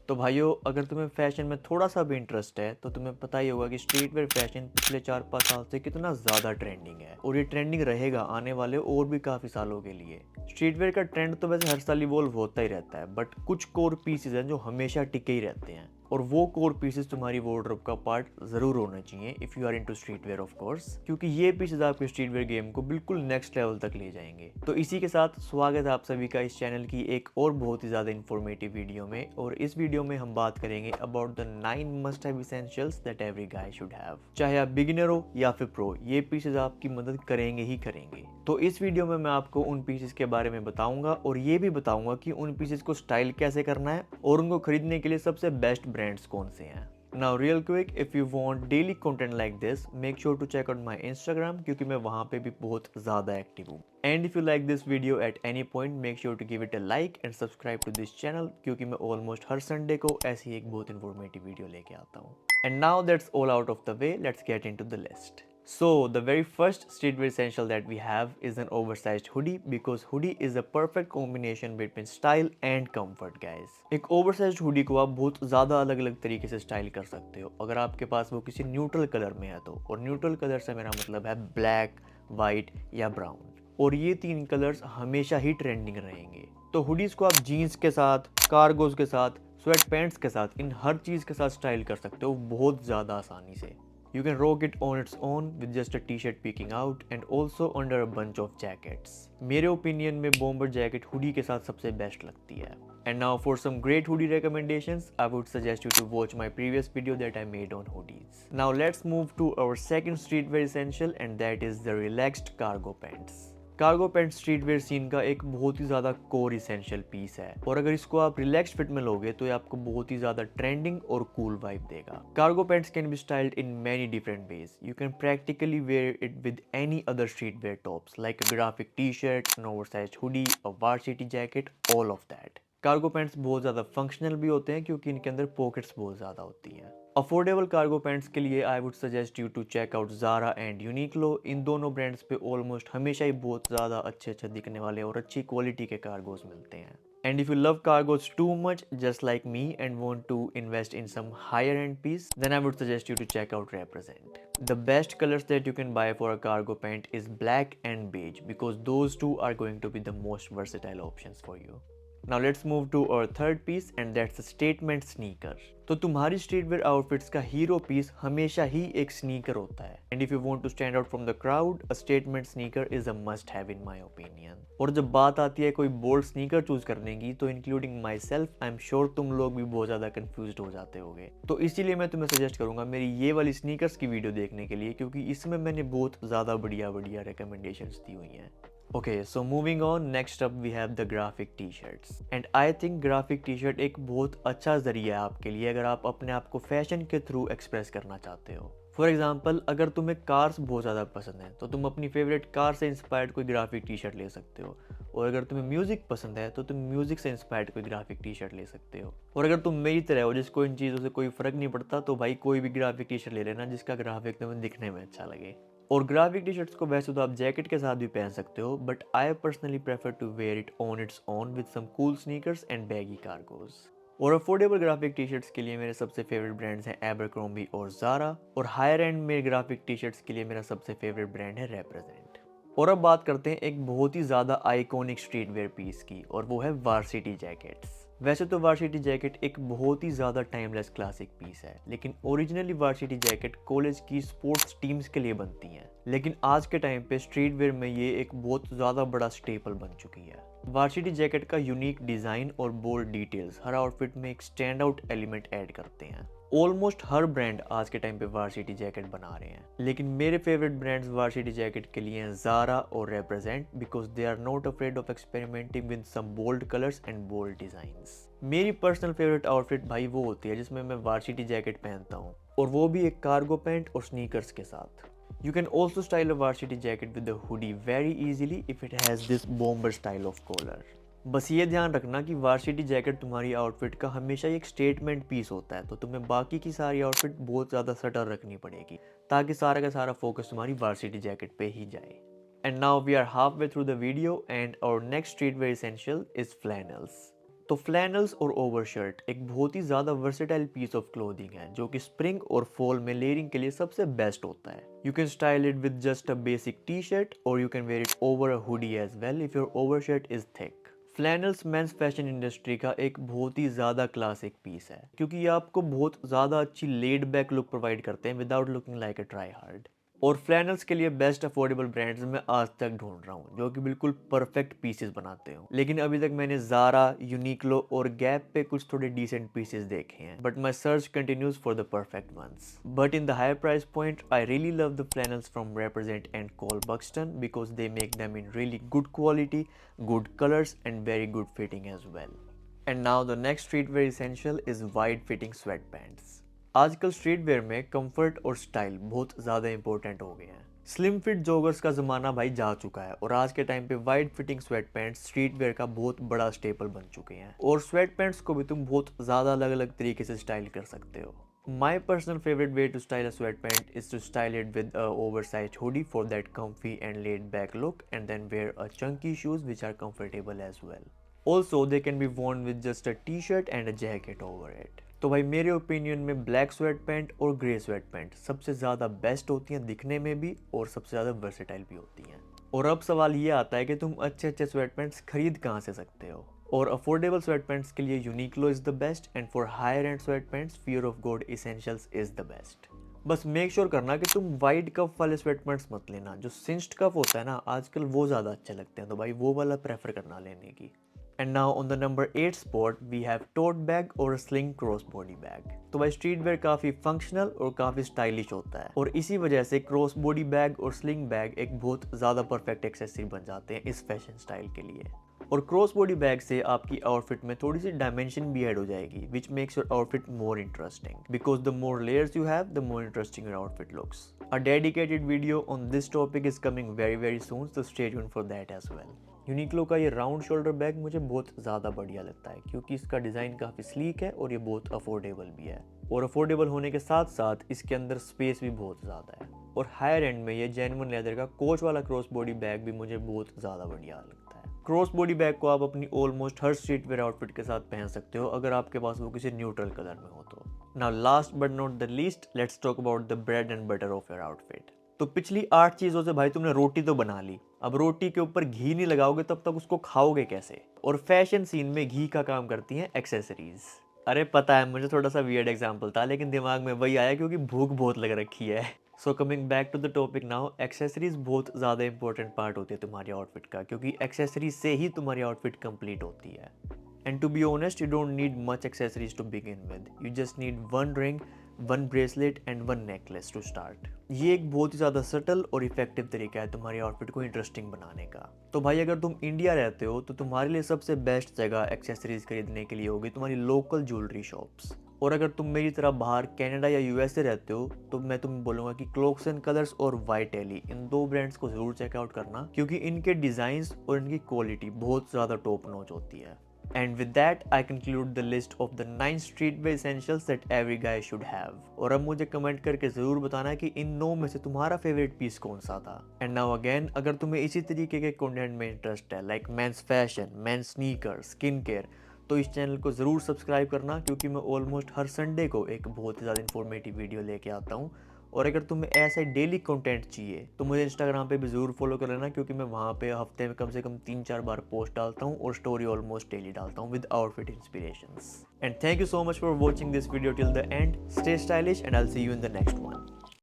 तो भाइयों, अगर तुम्हें फैशन में थोड़ा सा भी इंटरेस्ट है तो तुम्हें पता ही होगा कि स्ट्रीट वेयर फैशन पिछले 4-5 साल से कितना ज़्यादा ट्रेंडिंग है और ये ट्रेंडिंग रहेगा आने वाले और भी काफ़ी सालों के लिए। स्ट्रीट वेयर का ट्रेंड तो वैसे हर साल इवॉल्व होता ही रहता है, बट कुछ कोर पीसेज हैं जो हमेशा टिके ही रहते हैं और वो कोर पीसेस तुम्हारी वार्डरोब का पार्ट ज़रूर होना चाहिए if you are into streetwear of course, क्योंकि ये पीसेस आपके स्ट्रीट वेयर गेम को बिल्कुल नेक्स्ट लेवल तक ले जाएंगे। तो इसी के साथ स्वागत है आप सभी का इस चैनल की एक और बहुत ही ज़्यादा इन्फॉर्मेटिव वीडियो में। और इस वीडियो में हम बात करेंगे about the 9 must have essentials that every guy should have. चाहे आप बिगिनर हो या फिर प्रो, ये पीसेस आपकी मदद करेंगे ही करेंगे। तो इस वीडियो में मैं आपको उन पीसेस के बारे में बताऊंगा और ये भी बताऊंगा कि उन पीसेस को स्टाइल कैसे करना है और उनको खरीदने के लिए सबसे बेस्ट ब्रांड्स कौन से हैं। Now real quick, if you want daily content like this, make sure to check out my Instagram क्योंकि मैं वहाँ पे भी बहुत ज़्यादा एक्टिव हूँ। And if you like this video at any point, make sure to give it a like and subscribe to this channel क्योंकि मैं almost हर संडे को ऐसी एक बहुत इन्फॉर्मेटिव वीडियो लेके आता हूँ। And now that's all out of the way, let's get into the list. So the very first streetwear essential that we have is an oversized hoodie because hoodie is a perfect combination between style and comfort guys। एक oversized hoodie को आप बहुत ज़्यादा अलग अलग तरीके से style कर सकते हो अगर आपके पास वो किसी न्यूट्रल कलर में है तो, और न्यूट्रल कलर से मेरा मतलब है ब्लैक, वाइट या ब्राउन, और ये तीन कलर्स हमेशा ही ट्रेंडिंग रहेंगे। तो हुडीज़ को आप जीन्स के साथ, कार्गोज के साथ, स्वेट पैंट्स के साथ, इन हर चीज़ के साथ स्टाइल कर सकते हो बहुत ज़्यादा आसानी से। You can rock it on its own with just a t-shirt peeking out and also under a bunch of jackets। मेरे ओपिनियन में बॉम्बर जैकेट हुडी के साथ सबसे बेस्ट लगती है। And now for some great hoodie recommendations, I would suggest you to watch my previous video that I made on hoodies। Now let's move to our second streetwear essential and that is the relaxed cargo pants। Cargo pant streetwear scene का एक बहुत ही ज़्यादा core essential piece है और अगर इसको आप relax fit में लोगे तो ये आपको बहुत ही ज़्यादा ट्रेंडिंग और कूल वाइब देगा। Cargo pants can be styled in many different ways. You can practically wear it with any other streetwear tops like a graphic T shirt, an oversized hoodie, a varsity jacket, all of that. Cargo pants बहुत ज़्यादा functional भी होते हैं क्योंकि इनके अंदर pockets बहुत ज़्यादा होती हैं। अफोर्डेबल कार्गो पैंट्स के लिए I would suggest you to check out Zara and Uniqlo. इन दोनों ब्रांड्स पे ऑलमोस्ट हमेशा ही बहुत ज़्यादा अच्छे दिखने वाले और अच्छी क्वालिटी के कार्गोज मिलते हैं। And if you love cargos too much, just like me, and want to invest in some higher end piece, then I would suggest you to check out Represent। The best colors that you can buy for a cargo pant is black and beige because those two are going to be the most versatile options for you। Now let's move to our third piece and that's a statement sneaker। तो तुम्हारी streetwear outfits hero हीरो पीस हमेशा ही एक sneaker होता है। And if you want to stand out from the crowd, a statement sneaker is a must have in my opinion. और जब बात आती है कोई बोल्ड स्नीकर चूज करने की तो including my self, I am sure तुम लोग भी बहुत ज्यादा कंफ्यूज हो जाते होगे। तो इसीलिए मैं तुम्हें सजेस्ट करूंगा मेरी ये वाली स्नीकर्स की वीडियो देखने के लिए क्योंकि इसमें मैंने बहुत ज्यादा बढ़िया रिकमेंडेशंस दी हुई हैं। Okay, so moving on, next up we have the graphic t-shirts and I think graphic t-shirt एक बहुत अच्छा जरिया है आपके लिए अगर आप अपने आप को फैशन के थ्रू एक्सप्रेस करना चाहते हो। फॉर एग्जाम्पल, अगर तुम्हें कार्स बहुत ज़्यादा पसंद है तो तुम अपनी फेवरेट कार से इंस्पायर्ड कोई ग्राफिक टी शर्ट ले सकते हो, और अगर तुम्हें म्यूजिक पसंद है तो तुम म्यूजिक से इंस्पायर्ड कोई ग्राफिक टी शर्ट ले सकते हो, और अगर तुम मेरी तरह हो जिसको इन चीज़ों से कोई फ़र्क नहीं पड़ता तो भाई कोई भी ग्राफिक टी शर्ट ले लेना जिसका ग्राफिक तुम्हें दिखने में अच्छा लगे। और ग्राफिक टी शर्ट्स को वैसे तो आप जैकेट के साथ भी पहन सकते हो, but I personally prefer to wear it on its own with some cool sneakers and baggy cargos. और अफोर्डेबल ग्राफिक टी शर्ट्स के लिए मेरे सबसे फेवरेट ब्रांड्स हैं एबरक्रॉम्बी और ज़ारा, और हायर एंड में ग्राफिक टी शर्ट्स के लिए मेरा सबसे फेवरेट ब्रांड है रेप्रेजेंट। और अब बात करते हैं एक बहुत ही ज़्यादा आइकॉनिक स्ट्रीट वेयर पीस की, और वो है वार्सिटी जैकेट्स। वैसे तो वार्सिटी जैकेट एक बहुत ही ज़्यादा टाइमलेस क्लासिक पीस है, लेकिन ओरिजिनली वार्सिटी जैकेट कॉलेज की स्पोर्ट्स टीम्स के लिए बनती हैं, लेकिन आज के टाइम पे स्ट्रीट वेयर में ये एक बहुत ज़्यादा बड़ा स्टेपल बन चुकी है। वार्सिटी जैकेट का यूनिक डिज़ाइन और बोल्ड डिटेल्स हर आउटफिट में एक स्टैंड आउट एलिमेंट ऐड करते हैं। ऑलमोस्ट हर ब्रांड आज के टाइम पे वार्सिटी जैकेट बना रहे हैं, लेकिन मेरे फेवरेट ब्रांड्स वार्सिटी जैकेट के लिए हैं ज़ारा और Represent because they are not afraid of experimenting with some bold colours and bold designs. मेरी पर्सनल फेवरेट आउटफिट भाई वो होती है जिसमें मैं वार्सिटी जैकेट पहनता हूँ, और वो भी एक कार्गो पैंट और स्नीकर्स के साथ। You can also style a varsity jacket with the hoodie very easily if it has this bomber style of collar। बस ये ध्यान रखना कि वार्सिटी जैकेट तुम्हारी आउटफिट का हमेशा एक स्टेटमेंट पीस होता है, तो तुम्हें बाकी की सारी आउटफिट बहुत ज़्यादा सटर रखनी पड़ेगी ताकि सारा का सारा फोकस तुम्हारी वार्सिटी जैकेट पे ही जाए। And now we are halfway through the video and our next streetwear essential is flannels. तो फ्लैनल्स और ओवरशर्ट एक बहुत ही ज़्यादा वर्सेटाइल पीस ऑफ क्लोथिंग है जो कि स्प्रिंग और फॉल में लेयरिंग के लिए सबसे बेस्ट होता है। You can style it with just a basic T shirt और you can wear it over a hoodie as well if your overshirt is thick. Flannels men's fashion industry का एक बहुत ही ज़्यादा क्लासिक पीस है क्योंकि ये आपको बहुत ज़्यादा अच्छी लेड बैक लुक प्रोवाइड करते हैं without looking like a try hard. और फ्लैनल्स के लिए बेस्ट अफोर्डेबल ब्रांड्स मैं आज तक ढूंढ रहा हूँ जो कि बिल्कुल परफेक्ट पीसेस बनाते हो, लेकिन अभी तक मैंने ज़ारा, यूनिक्लो और गैप पे कुछ थोड़े डिसेंट पीसेस देखे हैं, but my search continues for the perfect ones. But in the higher price point I really love the flannels from Represent and Cole Buxton because they make them in really good quality, good colors and very good fitting as well. And now the next streetwear essential is wide fitting sweatpants. आजकल streetwear में comfort और style बहुत ज़्यादा important हो गए हैं। Slim fit joggers का ज़माना भाई जा चुका है और आज के टाइम पे wide fitting sweat pants streetwear का बहुत बड़ा स्टेपल बन चुके हैं और स्वेट पैंट्स को भी तुम बहुत ज़्यादा अलग अलग तरीके से स्टाइल कर सकते हो। My personal favorite way to style a sweatpant is to style it with a oversized hoodie for that comfy and laid back look and then wear a chunky shoes which are comfortable as well. Also they can be worn with just a t-shirt and a jacket over it. तो भाई मेरे opinion में black sweat pant और grey sweat pant सबसे ज़्यादा best होती हैं दिखने में भी और सबसे ज़्यादा वर्सेटाइल भी होती हैं। और अब सवाल ये आता है कि तुम अच्छे अच्छे स्वेट पैंट्स खरीद कहाँ से सकते हो। और अफोर्डेबल स्वेट पैंट्स के लिए Uniqlo is the best and for higher end sweat pants Fear of God Essentials is the best. बस मेक श्योर करना कि तुम वाइड कफ वाले स्वेट पैंट्स मत लेना, जो सिंच्ड कफ होता है ना आजकल वो ज़्यादा अच्छे लगते हैं, तो भाई वो वाला प्रेफर करना लेने की। And now on the number 8 spot we have tote bag और स्लिंग क्रॉस बॉडी बैग। तो भाई स्ट्रीट वेयर काफ़ी फंक्शनल और काफ़ी स्टाइलिश होता है और इसी वजह से क्रॉस बॉडी बैग और स्लिंग बैग एक बहुत ज़्यादा परफेक्ट एक्सेसरी बन जाते हैं इस फैशन स्टाइल के लिए। और क्रॉस बॉडी बैग से आपकी आउटफिट में थोड़ी सी डायमेंशन भी ऐड हो जाएगी which makes your outfit more interesting because the more layers you have the more interesting your outfit looks. A dedicated video on this topic is coming very soon, so stay tuned for that as well. Uniqlo का ये round shoulder bag मुझे बहुत ज़्यादा बढ़िया लगता है क्योंकि इसका डिज़ाइन काफ़ी स्लीक है और ये बहुत अफोर्डेबल भी है और अफोर्डेबल होने के साथ साथ इसके अंदर स्पेस भी बहुत ज़्यादा है। और हायर एंड में ये जेन्युइन लेदर का कोच वाला क्रॉस बॉडी बैग भी मुझे बहुत ज़्यादा बढ़िया लगता है। क्रॉस बॉडी बैग को आप अपनी ऑलमोस्ट हर स्ट्रीट वेयर आउटफिट के साथ पहन सकते हो अगर आपके पास वो किसी न्यूट्रल कलर में हो तो। Now last but not the least, let's talk about the bread and butter of your outfit. तो पिछली 8 चीज़ों से भाई तुमने रोटी तो बना ली, अब रोटी के ऊपर घी नहीं लगाओगे तब तक उसको खाओगे कैसे। और फैशन सीन में घी का काम करती हैं एक्सेसरीज। अरे पता है मुझे थोड़ा सा वियर्ड एग्जांपल था लेकिन दिमाग में वही आया क्योंकि भूख बहुत लग रखी है। So coming back to the topic now, accessories बहुत ज़्यादा इंपॉर्टेंट पार्ट होती है तुम्हारी आउटफिट का क्योंकि एक्सेसरीज से ही तुम्हारी आउटफिट कंप्लीट होती है। And to be honest you don't need much accessories to begin with, you just need one ring, one bracelet and one necklace to start. ये एक बहुत ही ज़्यादा सटल और इफेक्टिव तरीका है तुम्हारी आउटफिट को इंटरेस्टिंग बनाने का। तो भाई अगर तुम इंडिया रहते हो तो तुम्हारे लिए सबसे बेस्ट जगह एक्सेसरीज खरीदने के लिए होगी तुम्हारी लोकल ज्वेलरी शॉप्स। और अगर तुम मेरी तरह बाहर कनाडा या यूएसए रहते हो तो मैं तुम्हें बोलूँगा कि क्लॉक्स एंड कलर्स और वाइटेली इन दो ब्रांड्स को ज़रूर चेकआउट करना क्योंकि इनके डिज़ाइंस और इनकी क्वालिटी बहुत ज़्यादा टॉप नॉच होती है। And with that, I conclude the list of the 9 streetwear essentials that every guy should have. और अब मुझे कमेंट करके ज़रूर बताना कि इन 9 में से तुम्हारा फेवरेट पीस कौन सा था। एंड नाउ अगेन, अगर तुम्हें इसी तरीके के कंटेंट में इंटरेस्ट है like men's fashion, men's sneaker, skin care, तो इस चैनल को ज़रूर सब्सक्राइब करना क्योंकि मैं ऑलमोस्ट हर संडे को एक बहुत ही ज़्यादा इन्फॉर्मेटिव वीडियो लेके आता हूँ। और अगर तुम्हें ऐसा डेली कंटेंट चाहिए तो मुझे इंस्टाग्राम पे भी ज़रूर फॉलो कर लेना क्योंकि मैं वहाँ पे हफ्ते में कम से कम 3-4 बार पोस्ट डालता हूँ और स्टोरी ऑलमोस्ट डेली डालता हूँ with outfit inspirations. And thank you so much for watching this video till the end. Stay stylish and I will see you in the next one.